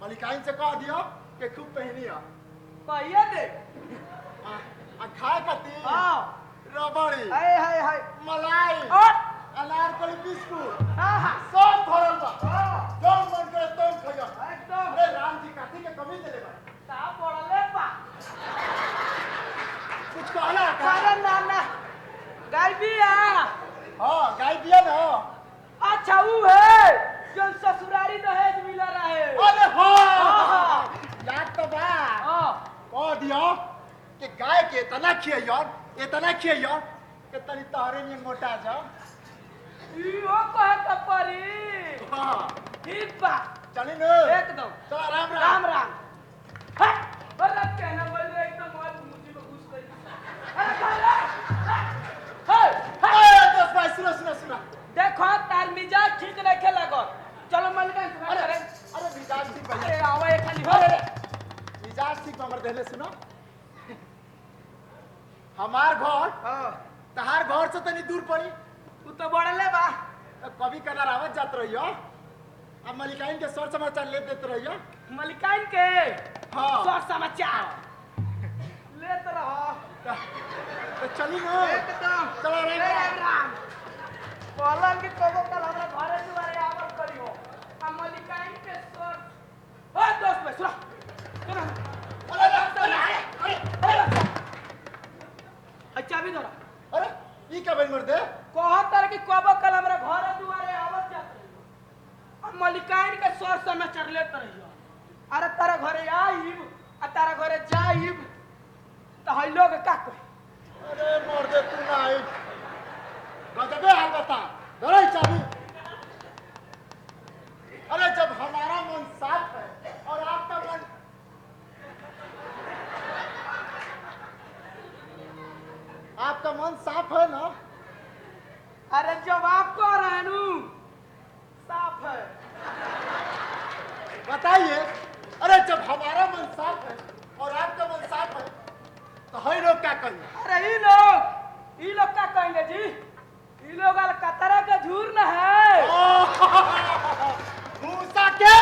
मलिकाइन से कह दियो कि खूब पहनियो। कहिए दे। खाए खाती हाँ रबड़ी हाय हाय हाय मलाई और अनारकली बिस्कुट हाँ सब भरल बा। जो मन करे तुम खइयो। एकदम अरे राम जी काठी के कमी देले बा। ता पड़ले बा कुछ कहला का? अरे ना ना गाय बिया। हां गाय बिया ना। अच्छा वो है जो ससुरारी दहेज मिल रहा है। अरे हां याद तो बा। हां कह दियो कि गाय के इतना खियइयो कि तनी तहरे में मोटा जाओ। इहो कहे त परी। हां ठीक बा चली न एकदम। चल राम राम राम है अरे कहना बोल रहे एकदम मौत मुट्ठी में घुस गई। अरे अरे दोस्त भाई सुनो देखो तार मिजाज ठीक रखे लगो। चलो मलिकाइन से अरे करे। अरे मिजाज ठीक भैया। अरे आवा एक खाली हो। अरे मिजाज ठीक हमर देले सुनो। हमार घर हां तहार घर से तनी दूर पड़ी। तू तो बड़ले बा। कभी कदार आवत जात रहियो। अब मलिकाइन के सर समाचार ले देते रहियो। मलिकाइन के हाँ सर समाचार लेत रहो। तो चली न एकदम चलो राम राम कहलन कि कबो कल हमरा घरे दुआरे आवल करियो। आ मलिकाइन के सर ओ दोस्त भाई सुनो अच्छा भी धरा। अरे ई का बन मर्दे? कहत तर कि कबो कल हमरा घरे दुआरे आवत जात रहियो। आ मलिकाइन के सर समाचार लेत रहियो। अरे तारा घरे आइब आ तारा घरे जाइब त हई लोग का कही। अरे मर्दे तू ना आई गजबे हाल बता। धरे चाबी। अरे जब हमारा मन साफ है और आपका मन साफ है ना? अरे जवाब को रहनू साफ है। बताइए। अरे जब हमारा मन साफ है और आपका मन साफ है तो हम लोग क्या करेंगे? अरे ई लोग क्या कहेंगे जी? ई लोग अलकतरा का झूर न है। भूसा के